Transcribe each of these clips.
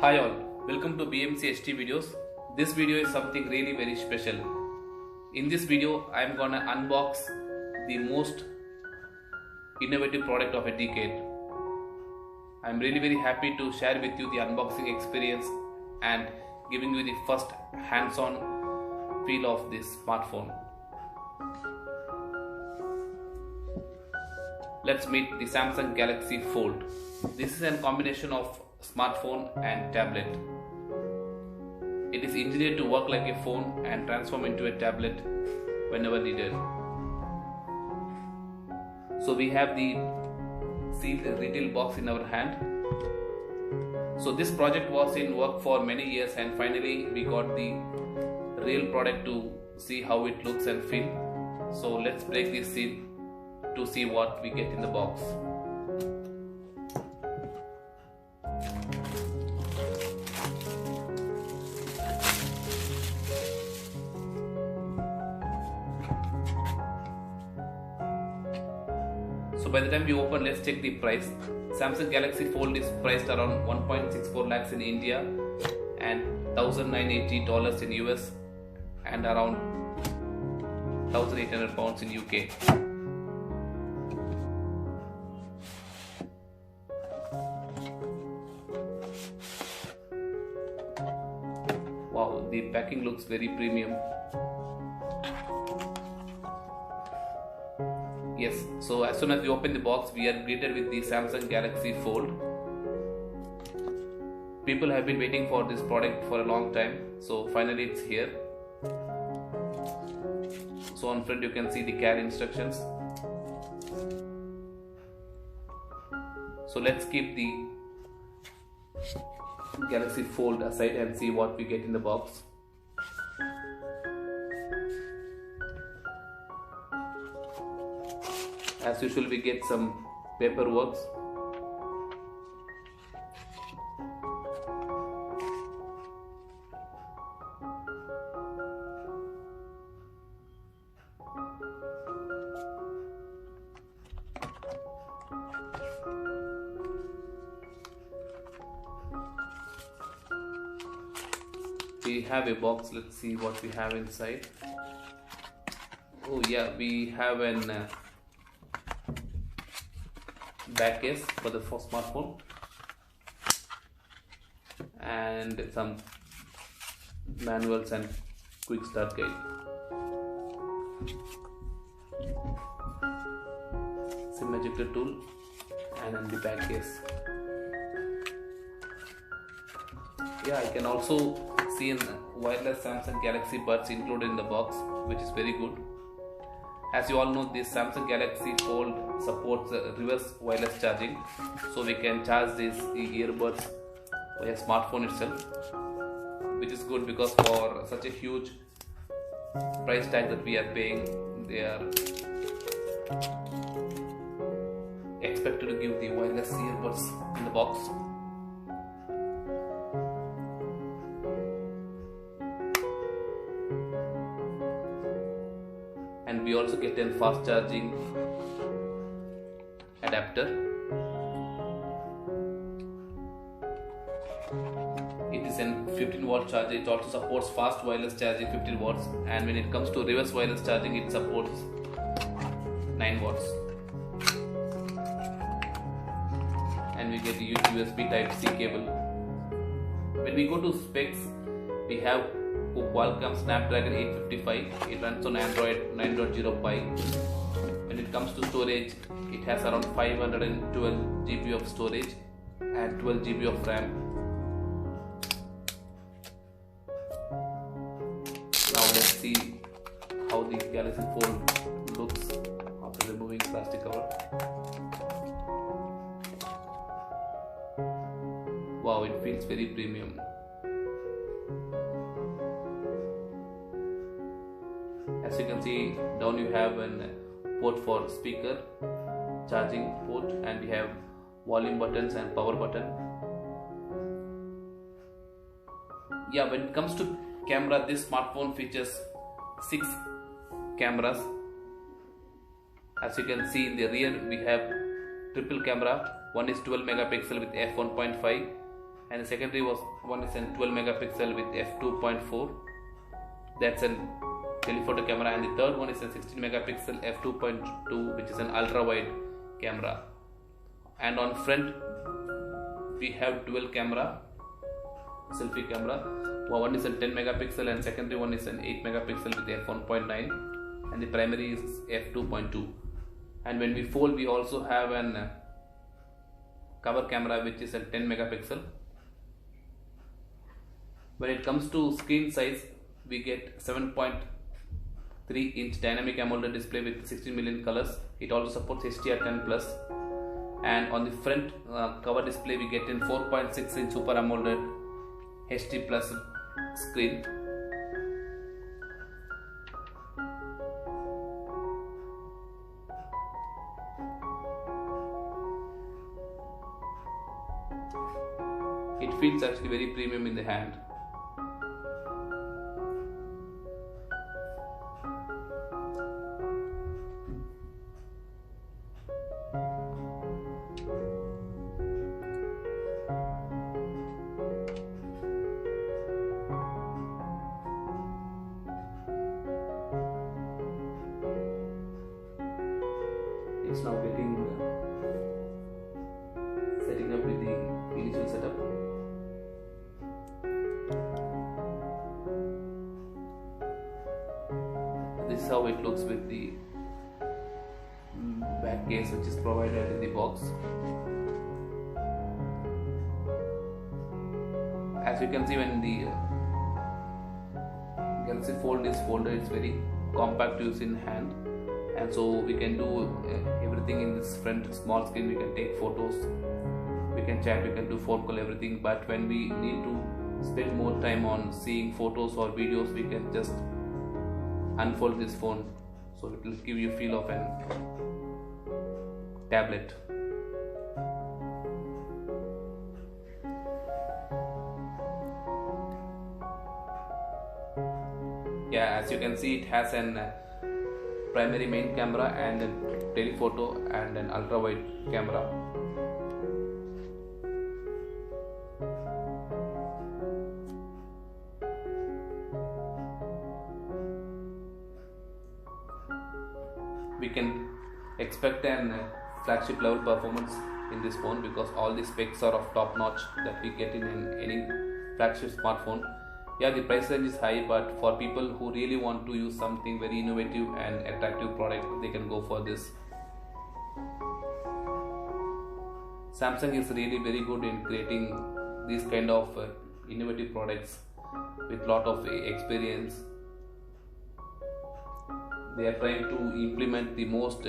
Hi all, welcome to BMC HT videos. This video is something really very special. In this video, I am gonna unbox the most innovative product of a decade. I am really very happy to share with you the unboxing experience and giving you the first hands-on feel of this smartphone. Let's meet the Samsung Galaxy Fold. This is a combination of smartphone and tablet. It is engineered to work like a phone and transform into a tablet whenever needed. So we have the sealed retail box in our hand. So this project was in work for many years and finally we got the real product to see how it looks and feel. So let's break this seal to see what we get in the box. So by the time we open, let's check the price. Samsung Galaxy Fold is priced around 1.64 lakhs in India and $1,980 in US and around 1,800 pounds in UK. Wow, the packing looks very premium. Yes, so as soon as we open the box, we are greeted with the Samsung Galaxy Fold. People have been waiting for this product for a long time, so finally it's here. So on front you can see the care instructions. So let's keep the Galaxy Fold aside and see what we get in the box. As usual, we get some paperwork. We have a box. Let's see what we have inside. Oh yeah, we have an back case for the smartphone and some manuals and quick start guide. SIM ejector tool and then the back case. Yeah, I can also see in wireless Samsung Galaxy Buds included in the box, which is very good. As you all know, this Samsung Galaxy Fold supports reverse wireless charging, so we can charge these earbuds via smartphone itself, which is good because for such a huge price tag that we are paying, they are expected to give the wireless earbuds in the box. And we also get a fast charging adapter. It is a 15-watt charger. It also supports fast wireless charging 15 watts, and when it comes to reverse wireless charging, it supports 9 watts. And we get a USB Type-C cable. When we go to specs, we have Qualcomm Snapdragon 855. It runs on Android 9.0 Pie. When it comes to storage, it has around 512 GB of storage and 12 GB of RAM. Now let's see how the Galaxy Fold looks after removing plastic cover. Wow, it feels very premium. As you can see, down you have a port for speaker, charging port, and we have volume buttons and power button. Yeah, when it comes to camera, this smartphone features 6 cameras. As you can see in the rear, we have triple camera. One is 12 megapixel with f1.5 and the secondary one is a 12 megapixel with f2.4. That's a telephoto camera, and the third one is a 16 megapixel f2.2, which is an ultra wide camera. And on front we have dual camera selfie camera. One is a 10 megapixel and secondary one is an 8 megapixel with f1.9, and the primary is f2.2. And when we fold, we also have an cover camera which is a 10 megapixel. When it comes to screen size, we get 7.3-inch dynamic AMOLED display with 16 million colors. It also supports HDR10 plus. And on the front cover display, we get in 4.6-inch Super AMOLED HD plus screen. It feels actually very premium in the hand. It's now getting setting up with the initial setup. This is how it looks with the back case which is provided in the box. As you can see, when the Galaxy Fold is folded, it's very compact to use in hand, and so we can do everything in this front small screen. We can take photos, we can chat, we can do phone call, everything. But when we need to spend more time on seeing photos or videos, we can just unfold this phone, so it will give you a feel of an tablet. Yeah, as you can see, it has an primary main camera and a telephoto and an ultra wide camera. We can expect an flagship level performance in this phone because all the specs are of top notch that we get in any flagship smartphone. Yeah, the price range is high, but for people who really want to use something very innovative and attractive product, they can go for this. Samsung is really very good in creating these kind of innovative products with lot of experience. They are trying to implement the most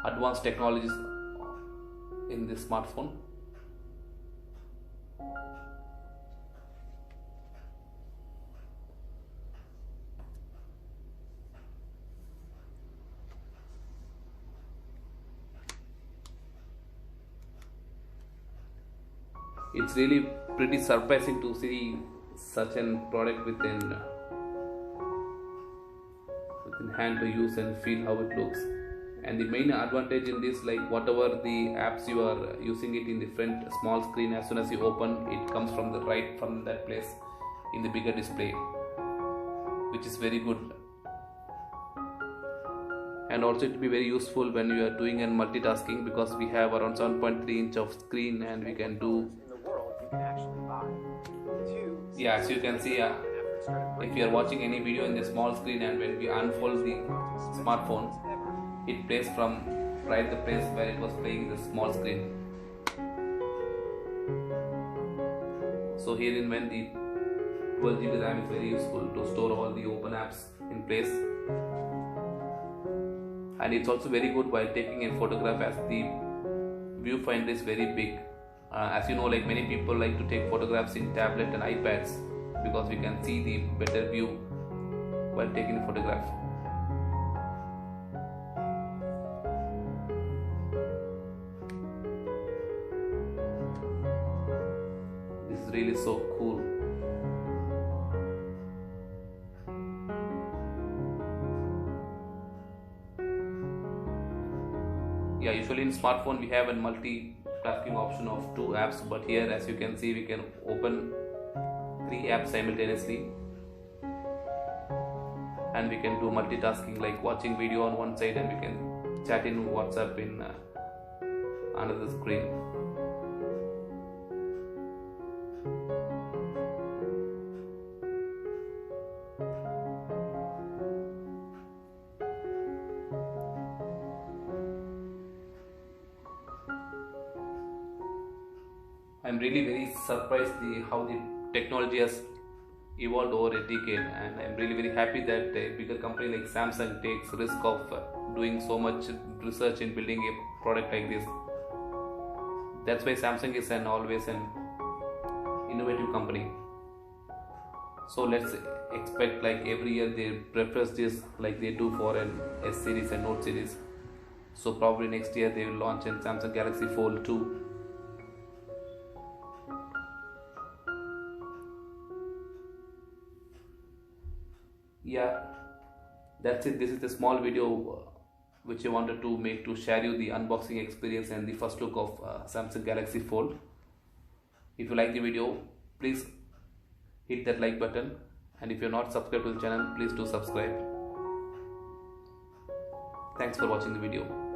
advanced technologies in this smartphone. It's really pretty surprising to see such a product within hand to use and feel how it looks. And the main advantage in this, like whatever the apps you are using it in the front small screen, as soon as you open, it comes from the right from that place in the bigger display, which is very good. And also it will be very useful when you are doing a multitasking, because we have around 7.3-inch of screen and we can do. Yeah, as you can see, if you are watching any video in the small screen, and when we unfold the smartphone, it plays from right the place where it was playing the small screen. So herein, when the 12 GB RAM is very useful to store all the open apps in place. And it's also very good while taking a photograph, as the viewfinder is very big. As you know, like many people like to take photographs in tablet and iPads because we can see the better view while taking a photograph. This is really so cool. Yeah, usually in smartphone we have a multi multitasking option of 2 apps, but here as you can see we can open 3 apps simultaneously, and we can do multitasking like watching video on one side and we can chat in WhatsApp in another screen. I'm really very surprised how the technology has evolved over a decade, and I'm really very happy that a bigger company like Samsung takes risk of doing so much research in building a product like this. That's why Samsung is always an innovative company. So let's expect like every year they preface this like they do for an S series and Note series. So probably next year they will launch a Samsung Galaxy Fold 2. Yeah, that's it. This is the small video which I wanted to make to share you the unboxing experience and the first look of Samsung Galaxy Fold. If you like the video, please hit that like button, and if you're not subscribed to the channel, please do subscribe. Thanks for watching the video.